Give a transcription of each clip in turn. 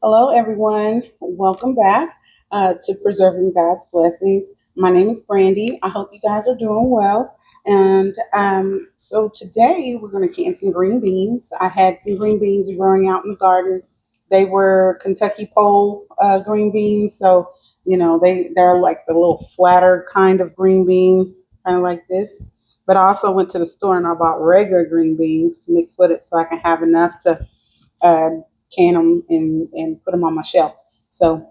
Hello, everyone. Welcome back to Preserving God's Blessings. My name is Brandy. I hope you guys are doing well. And so today we're going to can some green beans. I had some green beans growing out in the garden. They were Kentucky pole green beans. So, they're like the little flatter kind of green bean, kind of like this. But I also went to the store and I bought regular green beans to mix with it so I can have enough to uh, can them and put them on my shelf. So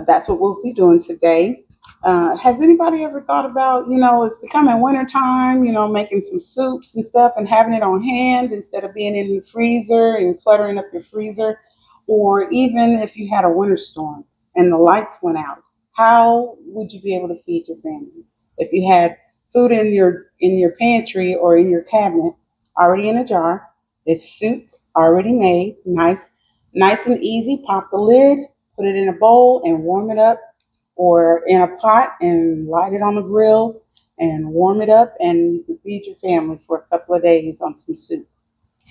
that's what we'll be doing today. Has anybody ever thought about, it's becoming winter time, making some soups and stuff and having it on hand instead of being in the freezer and cluttering up your freezer? Or even if you had a winter storm and the lights went out, how would you be able to feed your family? If you had food in your pantry or in your cabinet already in a jar, it's soup already made, nice and easy. Pop the lid, put it in a bowl and warm it up, or in a pot and light it on the grill and warm it up, and you can feed your family for a couple of days on some soup.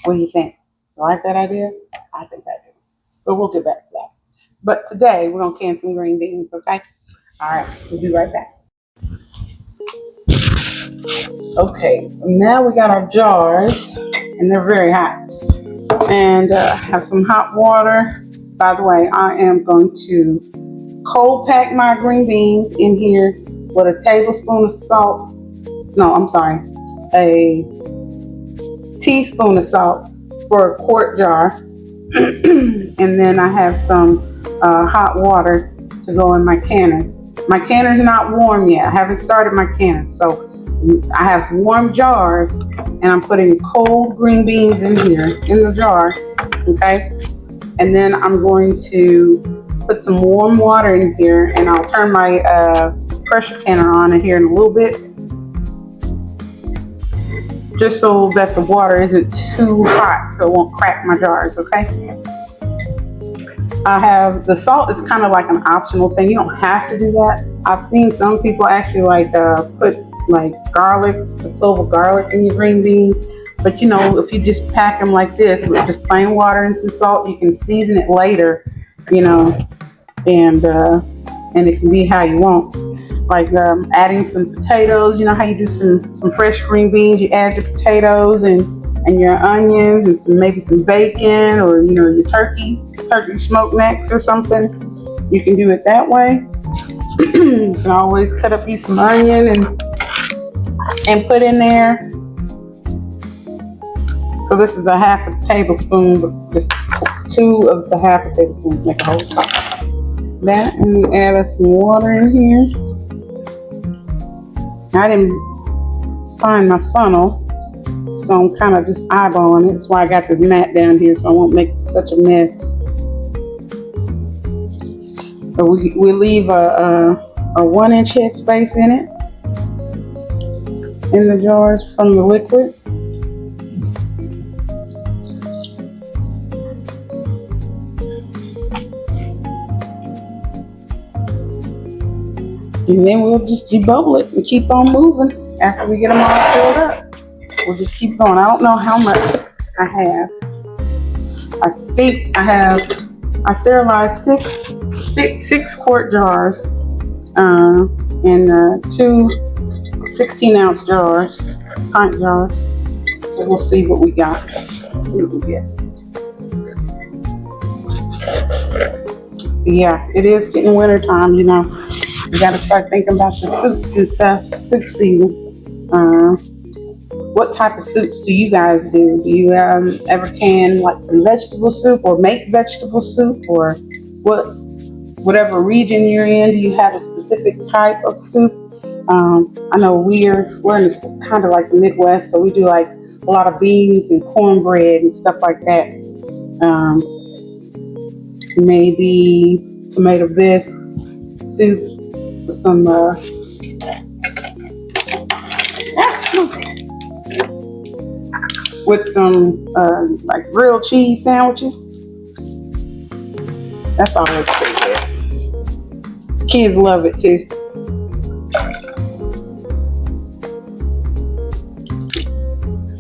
What do you think? You like that idea? I think I do. But we'll get back to that. But today we're gonna can some green beans, okay? All right, we'll be right back. Okay, so now we got our jars, and they're very hot. And have some hot water. By the way, I am going to cold pack my green beans in here with a tablespoon of salt. No, I'm sorry, a teaspoon of salt for a quart jar. And then I have some hot water to go in my canner. My canner's not warm yet. I haven't started my canner. So I have warm jars and I'm putting cold green beans in here in the jar. Okay. And then I'm going to put some warm water in here and I'll turn my pressure canner on in here in a little bit, just so that the water isn't too hot so it won't crack my jars. Okay. I have the salt is kind of like an optional thing. You don't have to do that. I've seen some people actually put like garlic, a clove of garlic in your green beans. But if you just pack them like this with just plain water and some salt, you can season it later, and it can be how you want. Like adding some potatoes. You know how you do some fresh green beans. You add your potatoes and your onions and maybe some bacon or your turkey smoked necks or something. You can do it that way. You can always cut up you some onion and put in there. So this is a half a tablespoon, but just two of the half a tablespoon make a whole pot. That, and we add us some water in here. I didn't find my funnel, so I'm kind of just eyeballing it. That's why I got this mat down here, so I won't make such a mess. But we leave a 1-inch headspace in it, in the jars from the liquid. And then we'll just debubble it and keep on moving. After we get them all filled up, we'll just keep going. I don't know how much I have. I think I sterilized six quart jars and two 16-ounce jars, pint jars. So we'll see what we got. See what we get. Yeah, it is getting winter time, We got to start thinking about the soups and stuff, soup season. What type of soups do you guys do? Do you ever can like some vegetable soup or make vegetable soup, or whatever region you're in? Do you have a specific type of soup? I know we're in this kind of like the Midwest, so we do like a lot of beans and cornbread and stuff like that. Maybe tomato bisques soup with some like grilled cheese sandwiches. That's always pretty good. These kids love it too.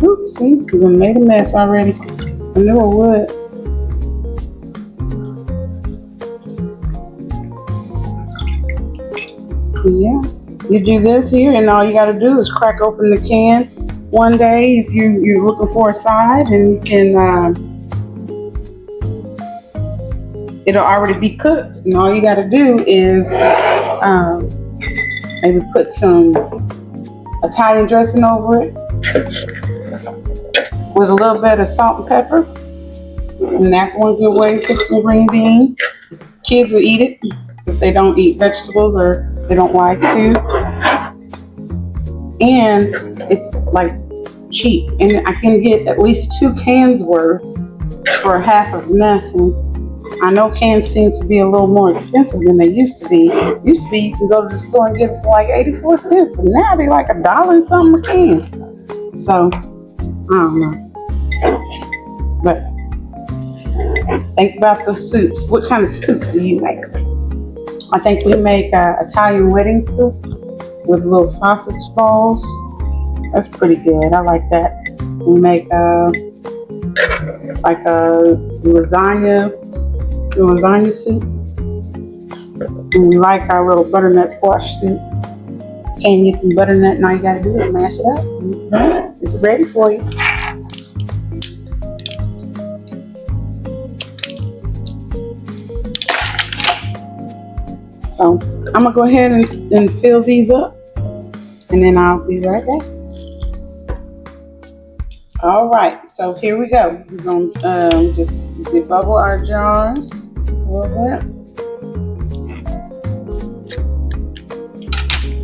Oops, see, we made a mess already. I knew I would. Yeah. You do this here, and all you got to do is crack open the can one day if you're looking for a side, and you can. It'll already be cooked, and all you got to do is maybe put some Italian dressing over it with a little bit of salt and pepper, and that's one good way to fix some green beans. Kids will eat it if they don't eat vegetables or they don't like to, and it's like cheap, and I can get at least 2 cans worth for half of nothing. I know cans seem to be a little more expensive than they used to be. Used to be you can go to the store and get it for like 84 cents, but now they're like $1 and something a can. So, I don't know. But think about the soups. What kind of soup do you make? I think we make Italian wedding soup with little sausage balls. That's pretty good. I like that. We make like a lasagna soup. And we like our little butternut squash soup. Can get some butternut, and all you gotta do is mash it up, and it's done. It's ready for you. So I'm gonna go ahead and fill these up, and then I'll be right back. All right, so here we go. We're gonna just debubble our jars a little bit.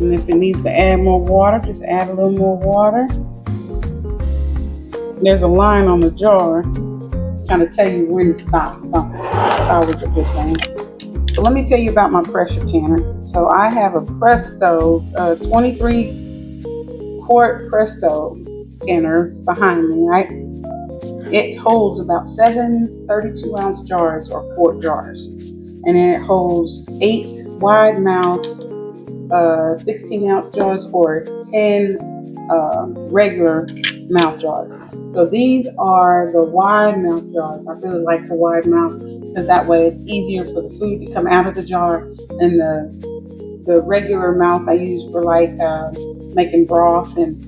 And if it needs to add more water, just add a little more water. There's a line on the jar kind of tell you when to stop. So that's always a good thing. So let me tell you about my pressure canner. So I have a Presto, 23 quart Presto canners behind me, right? It holds about 7 32-ounce jars or quart jars. And then it holds 8 wide mouth 16-ounce jars or 10 regular mouth jars. So these are the wide mouth jars. I really like the wide mouth because that way it's easier for the food to come out of the jar, and the regular mouth I use for like making broth and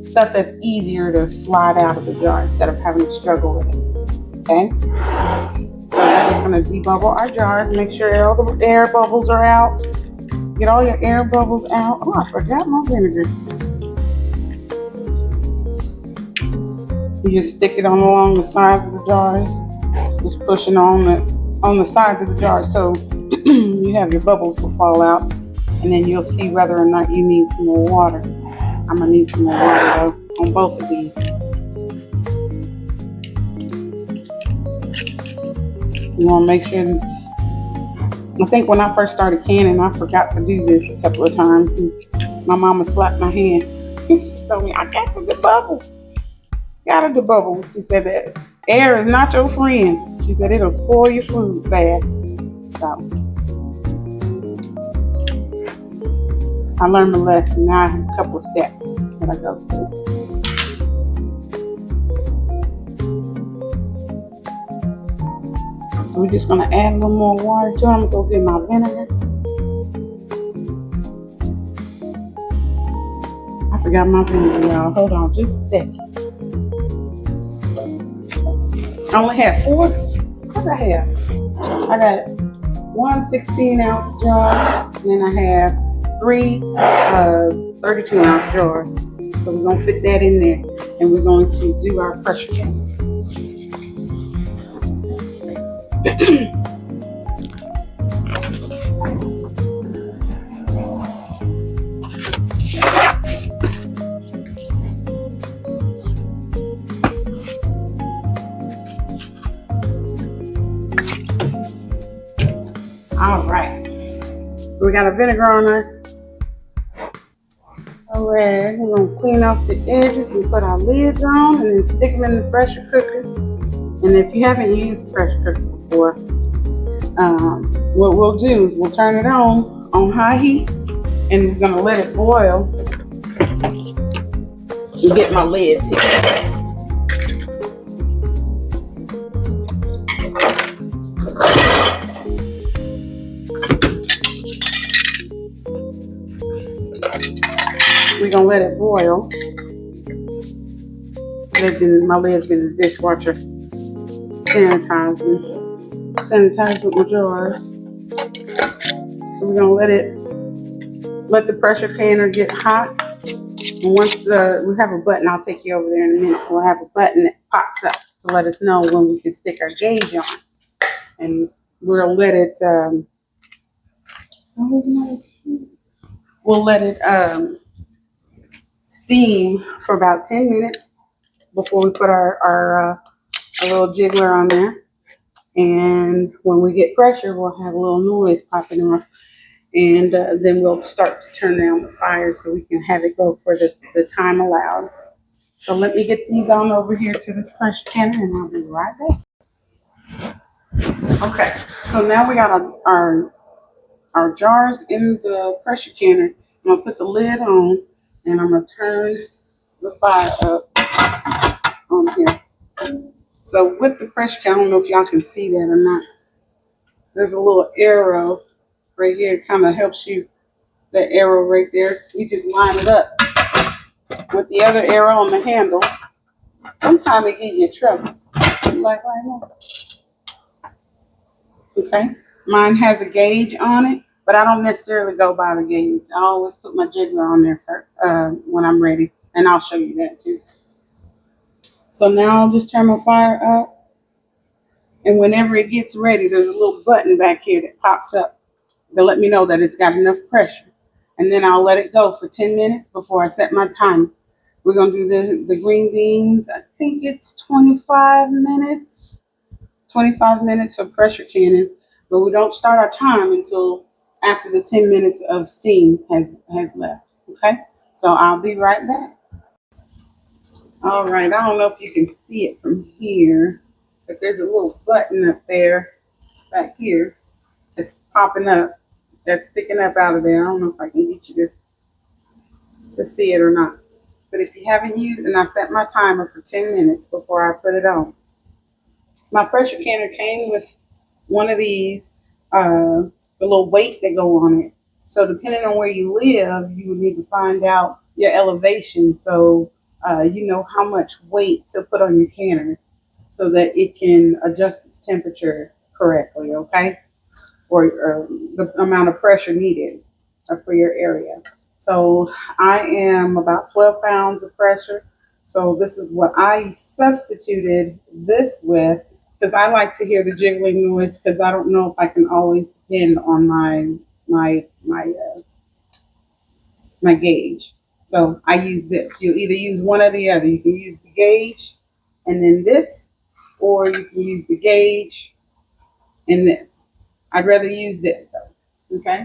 stuff that's easier to slide out of the jar instead of having to struggle with it. Okay? So we're just going to debubble our jars, make sure all the air bubbles are out. Get all your air bubbles out. Oh, I forgot my vinegar. You just stick it along the sides of the jars. Just pushing on the sides of the jars so you have your bubbles will fall out, and then you'll see whether or not you need some more water. I'm gonna need some more water though on both of these. You want to make sure. I think when I first started canning, I forgot to do this a couple of times, and my mama slapped my hand. She told me I got to debubble. Gotta debubble. She said that air is not your friend. She said it'll spoil your food fast. So I learned my lesson. Now I have a couple of steps that I go through. So we're just gonna add a little more water to it. I'm gonna go get my vinegar. I forgot my vinegar, y'all. Hold on just a second. I only have 4. What did I have? I got 1 16-ounce jar, and then I have 3 32-ounce jars. So we're gonna fit that in there, and we're going to do our pressure canner. All right, so we got a vinegar on there. All right, we're gonna clean off the edges and put our lids on, and then stick them in the pressure cooker. And if you haven't used a pressure cooker before, what we'll do is we'll turn it on high heat, and we're gonna let it boil and get my lids here. we're gonna let it boil. My lid's been in the dishwasher sanitized with my jars. So we're gonna let the pressure canner get hot. And once we have a button, I'll take you over there in a minute. We'll have a button that pops up to let us know when we can stick our gauge on. And we'll let it, steam for about 10 minutes before we put our little jiggler on there. And when we get pressure, we'll have a little noise popping off. And then we'll start to turn down the fire so we can have it go for the time allowed. So let me get these on over here to this pressure canner and I'll be right back. Okay, so now we got our jars in the pressure canner. I'm gonna put the lid on and I'm gonna turn the fire up on here. So with the pressure canner, I don't know if y'all can see that or not. There's a little arrow right here. It kind of helps you, that arrow right there. You just line it up with the other arrow on the handle. Sometimes it gives you trouble, like right now. Okay, mine has a gauge on it, but I don't necessarily go by the gauge. I always put my jiggler on there for when I'm ready, and I'll show you that too. So now I'll just turn my fire up, and whenever it gets ready, there's a little button back here that pops up to let me know that it's got enough pressure. And then I'll let it go for 10 minutes before I set my timer. We're gonna do the green beans. I think it's 25 minutes. 25 minutes for pressure canning, but we don't start our time until after the 10 minutes of steam has left. Okay, so I'll be right back. All right, I don't know if you can see it from here, but there's a little button up there, back here, that's popping up, that's sticking up out of there. I don't know if I can get you to see it or not. But if you haven't used, and I set my timer for 10 minutes before I put it on. My pressure canner came with one of these, the little weight that go on it. So depending on where you live, you would need to find out your elevation, so you know how much weight to put on your canner, so that it can adjust its temperature correctly. Okay, or the amount of pressure needed for your area. So I am about 12 pounds of pressure. So this is what I substituted this with, because I like to hear the jiggling noise, because I don't know if I can always depend on my gauge. So I use this. You either use one or the other. You can use the gauge and then this, or you can use the gauge and this. I'd rather use this though. Okay.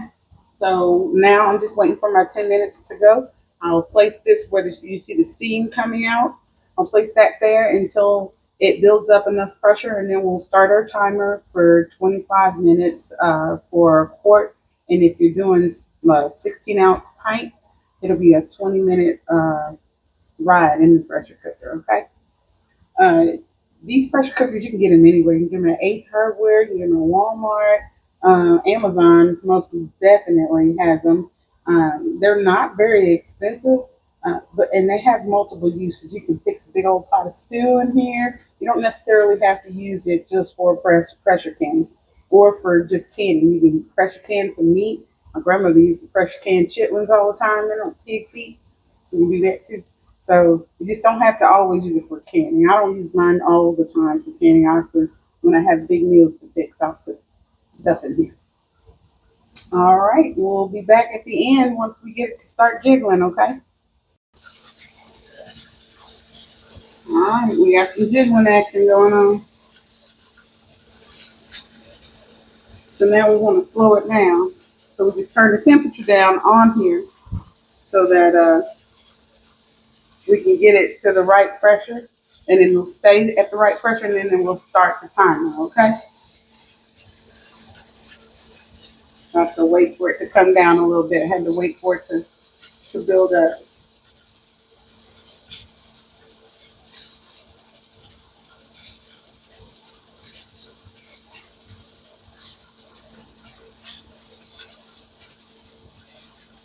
So now I'm just waiting for my 10 minutes to go. I'll place this where you see the steam coming out. I'll place that there until it builds up enough pressure, and then we'll start our timer for 25 minutes for a quart. And if you're doing a 16-ounce pint, it'll be a 20-minute ride in the pressure cooker. Okay. These pressure cookers, you can get them anywhere. You can get them at Ace Hardware, you can get them at Walmart, Amazon most definitely has them. They're not very expensive, and they have multiple uses. You can fix a big old pot of stew in here. You don't necessarily have to use it just for pressure canning or for just canning. You can pressure can some meat. My grandmother used to pressure can chitlins all the time. They don't pig feet. You can do that too. So you just don't have to always use it for canning. I don't use mine all the time for canning. Honestly, when I have big meals to fix, I'll put stuff in here. All right, we'll be back at the end once we get it to start jiggling, okay? All right, we got some jiggling action going on. So now we want to slow it down. So we just turn the temperature down on here so that we can get it to the right pressure, and then we'll stay at the right pressure, and then we'll start the timer, okay? I have to wait for it to come down a little bit. I had to wait for it to build up.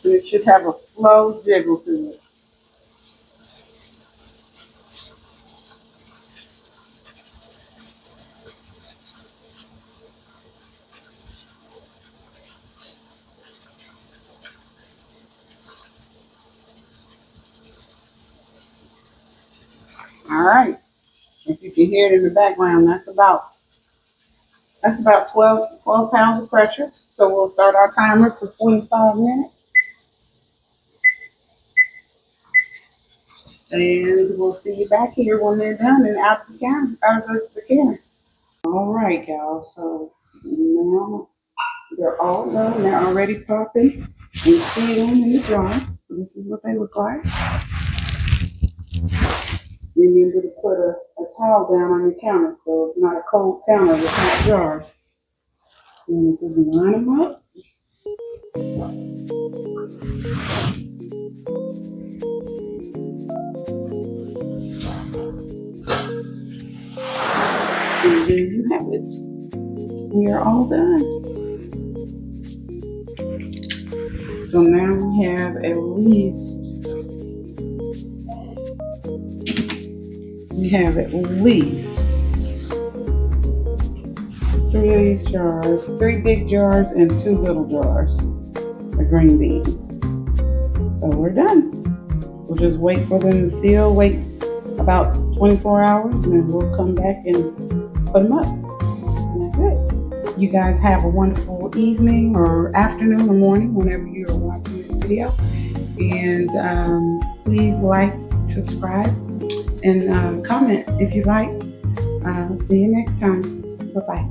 And it should have a slow jiggle to it. All right. If you can hear it in the background, that's about 12 pounds of pressure. So we'll start our timer for 25 minutes. And we'll see you back here when they're done and out of the can. All right, y'all. So now they're all done. They're already popping and sealing in the jar. So this is what they look like. Remember to put a towel down on your counter so it's not a cold counter with hot jars. And we line them up. And there you have it. We are all done. So now we have at least 3 of these jars, 3 big jars and 2 little jars of green beans. So we're done. We'll just wait for them to seal, wait about 24 hours, and then we'll come back and put them up. And that's it. You guys have a wonderful evening or afternoon or morning whenever you're watching this video. And please like, subscribe, and comment if you like. See you next time. Bye-bye.